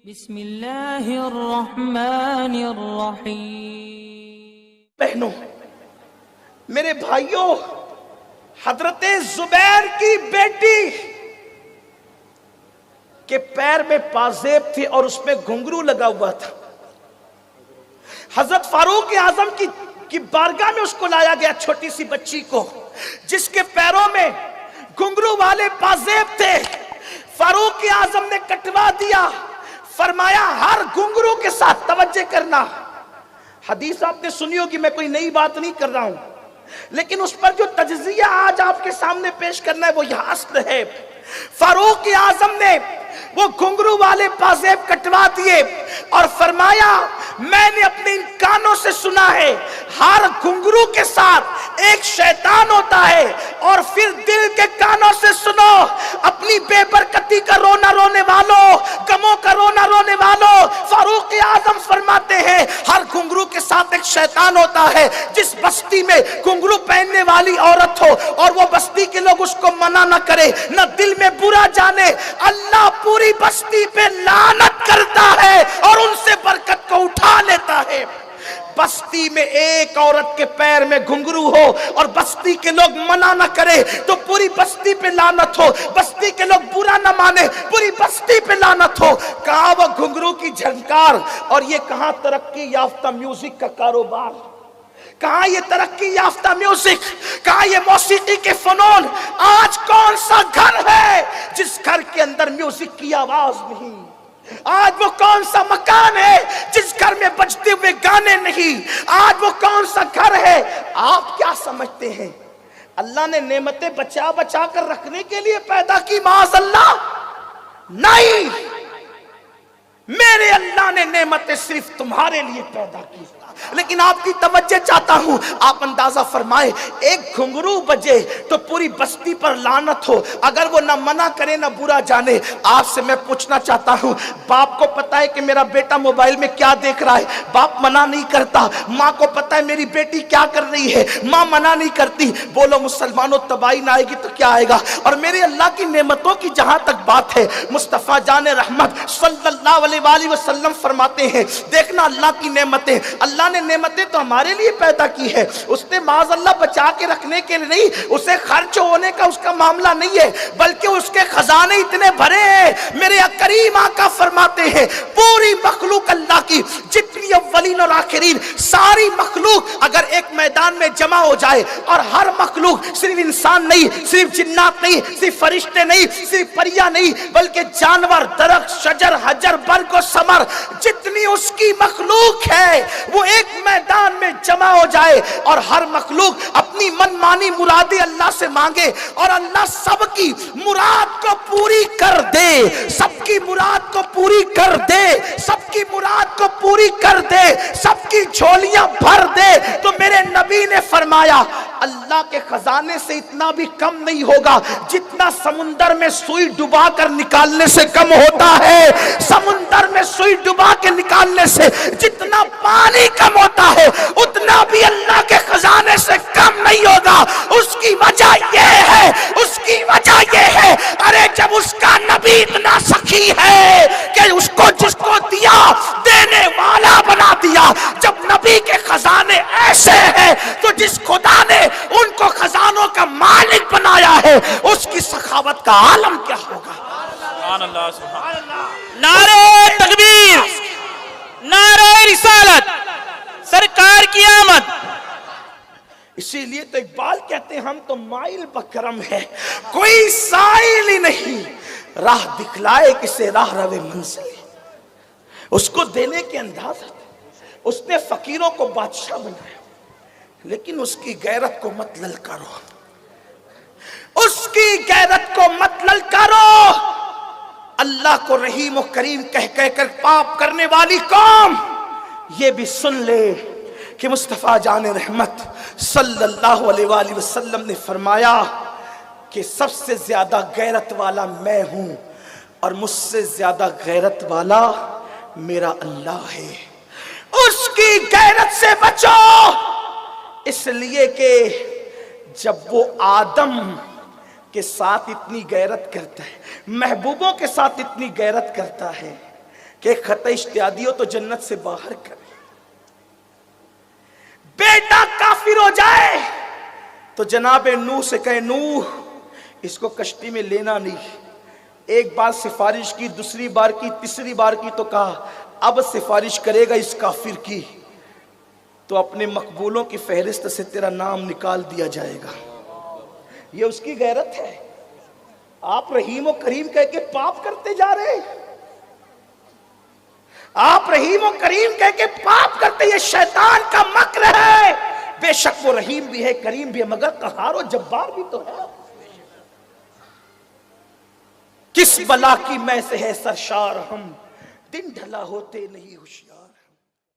بسم اللہ الرحمن الرحیم۔ بہنوں، میرے بھائیوں، حضرت زبیر کی بیٹی کے پیر میں پازیب تھی اور اس میں گھنگرو لگا ہوا تھا۔ حضرت فاروق اعظم کی بارگاہ میں اس کو لایا گیا، چھوٹی سی بچی کو جس کے پیروں میں گھنگرو والے پازیب تھے۔ فاروق اعظم نے کٹوا دیا، فرمایا ہر گھنگرو کے ساتھ توجہ کرنا۔ حدیث آپ نے سنی ہوگی، میں کوئی نئی بات نہیں کر رہا ہوں، لیکن اس پر جو تجزیہ آج آپ کے سامنے پیش کرنا ہے وہ یہ اصل ہے۔ فاروق اعظم نے وہ گھنگرو والے پازیب کٹوا دیے اور فرمایا میں نے اپنے ان کانوں سے سنا ہے ہر گھنگرو کے ساتھ ایک شیطان ہوتا ہے، اور پھر دل کے کانوں سے سنو اپنی بے برکتی کا رونا رونے والوں، غموں کا رونا رونے والوں۔ فاروق اعظم فرماتے ہیں ہر گھنگرو کے ساتھ ایک شیطان ہوتا ہے۔ جس بستی میں گھنگرو پہننے والی عورت ہو اور وہ بستی کے لوگ اس کو منع نہ کرے، نہ دل میں برا جانے، اللہ پوری بستی پہ لعنت کرتا ہے اور ان سے برکت کو اٹھا لیتا ہے۔ بستی میں ایک عورت کے پیر میں گھنگرو ہو اور بستی کے لوگ منع نہ کرے تو پوری بستی پہ لعنت ہو، بستی کے لوگ برا نہ مانے پوری بستی پہ لعنت ہو۔ کہاں وہ گھنگرو کی جھنکار، اور یہ کہاں ترقی یافتہ میوزک کا کاروبار، کہاں یہ ترقی یافتہ میوزک، کہاں یہ موسیقی کے فنون۔ آج کون سا گھر ہے جس گھر کے اندر میوزک کی آواز نہیں؟ آج وہ کون سا مکان ہے جس گھر میں بجتے ہوئے گانے نہیں؟ آج وہ کون سا گھر ہے؟ آپ کیا سمجھتے ہیں اللہ نے نعمتیں بچا بچا کر رکھنے کے لیے پیدا کی؟ معاذ اللہ، نہیں، میرے اللہ نے نعمتیں صرف تمہارے لیے پیدا کی۔ لیکن آپ کی توجہ چاہتا ہوں، آپ اندازہ فرمائیں ایک گھنگرو بجے تو پوری بستی پر لعنت ہو، اگر وہ نہ منع کرے نہ برا جانے۔ آپ سے میں پوچھنا چاہتا ہوں، باپ کو پتا ہے کہ میرا بیٹا موبائل میں کیا دیکھ رہا ہے، باپ منع نہیں کرتا۔ ماں کو پتا ہے میری بیٹی کیا کر رہی ہے، ماں منع نہیں کرتی۔ بولو مسلمانوں، تباہی نہ آئے گی تو کیا آئے گا؟ اور میرے اللہ کی نعمتوں کی جہاں تک بات ہے، مصطفیٰ جان رحمت صلی اللہ علیہ وآلہ وسلم فرماتے ہیں دیکھنا اللہ کی نعمتیں، اللہ نے نعمتیں تو ہمارے لیے پیدا کی ہے، اس نے معاذ اللہ بچا کے رکھنے کے لیے نہیں، اسے خرچ ہونے کا اس کا معاملہ نہیں ہے، بلکہ اس کے خزانے اتنے بھرے ہیں۔ میرے کریم آقا فرماتے ہیں پوری مخلوق اللہ کی، جتنی اولین اور آخرین ساری مخلوق اگر ایک میدان میں جمع ہو جائے، اور ہر مخلوق صرف انسان نہیں، صرف جنات نہیں، صرف فرشتے نہیں، صرف پریاں نہیں، بلکہ جانور، درخت، شجر، حجر، برگ و ثمر، جتنی اس کی مخلوق ہے وہ ایک میدان میں جمع ہو جائے اور ہر مخلوق اپنی من مانی مرادیں اللہ سے مانگے، اور اللہ سب کی مراد کو پوری کر دے، سب کی مراد کو پوری کر دے، سب کی مراد کو پوری کر دے، سب کی جھولیاں بھر دے، تو میرے نبی نے فرمایا اللہ کے خزانے سے اتنا بھی کم نہیں ہوگا جتنا سمندر میں سوئی ڈبا کر نکالنے سے کم ہوتا ہے۔ سمندر میں سوئی ڈبا کے نکالنے سے جتنا پانی کم ہوتا ہے اتنا بھی اللہ کے خزانے سے کم نہیں ہوگا۔ اس کی وجہ یہ ہے، اس کی وجہ یہ ہے، ارے جب اس کا نبی اتنا سخی ہے کہ اس کو جس کو دیا دینے والا بنا دیا، جب نبی کے خزانے ایسے ہیں تو جس خدا نے ان کو خزانوں کا مالک بنایا ہے اس کی سخاوت کا عالم کیا ہوگا؟ سبحان اللہ، سبحان اللہ۔ نعرہ تکبیر، نعرہ رسالت، سرکار کی آمد۔ اسی لیے تو اقبال کہتے ہیں ہم تو مائل بکرم ہے، کوئی سائل ہی نہیں، راہ دکھلائے کسے راہ روے منزل۔ اس کو دینے کے انداز ہے، اس نے فقیروں کو بادشاہ بنایا، لیکن اس کی غیرت کو مت للکارو، اس کی غیرت کو مت للکارو۔ اللہ کو رحیم و کریم کہہ کر پاپ کرنے والی قوم یہ بھی سن لے کہ مصطفیٰ جان رحمت صلی اللہ علیہ وآلہ وسلم نے فرمایا کہ سب سے زیادہ غیرت والا میں ہوں اور مجھ سے زیادہ غیرت والا میرا اللہ ہے۔ اس کی غیرت سے بچو، اس لیے کہ جب وہ آدم کے ساتھ اتنی غیرت کرتا ہے، محبوبوں کے ساتھ اتنی غیرت کرتا ہے، کہ خط اشتیادی ہو تو جنت سے باہر کرے. بیٹا کافر ہو جائے تو جناب نوح سے کہے نوح اس کو کشتی میں لینا نہیں. ایک بار سفارش کی, دوسری بار کی, تیسری بار کی تو کہا اب سفارش کرے گا اس کافر کی تو اپنے مقبولوں کی فہرست سے تیرا نام نکال دیا جائے گا. یہ اس کی غیرت ہے. آپ رحیم و کریم کہہ کے پاپ کرتے جا رہے ہیں. آپ رحیم و کریم کہہ کے پاپ کرتے, یہ شیطان کا مکر ہے. بے شک وہ رحیم بھی ہے, کریم بھی ہے, مگر قہار و جبار بھی تو ہے. کس بلا کی میں سے ہے سرشار ہم, دن ڈھلا ہوتے نہیں ہوشیار.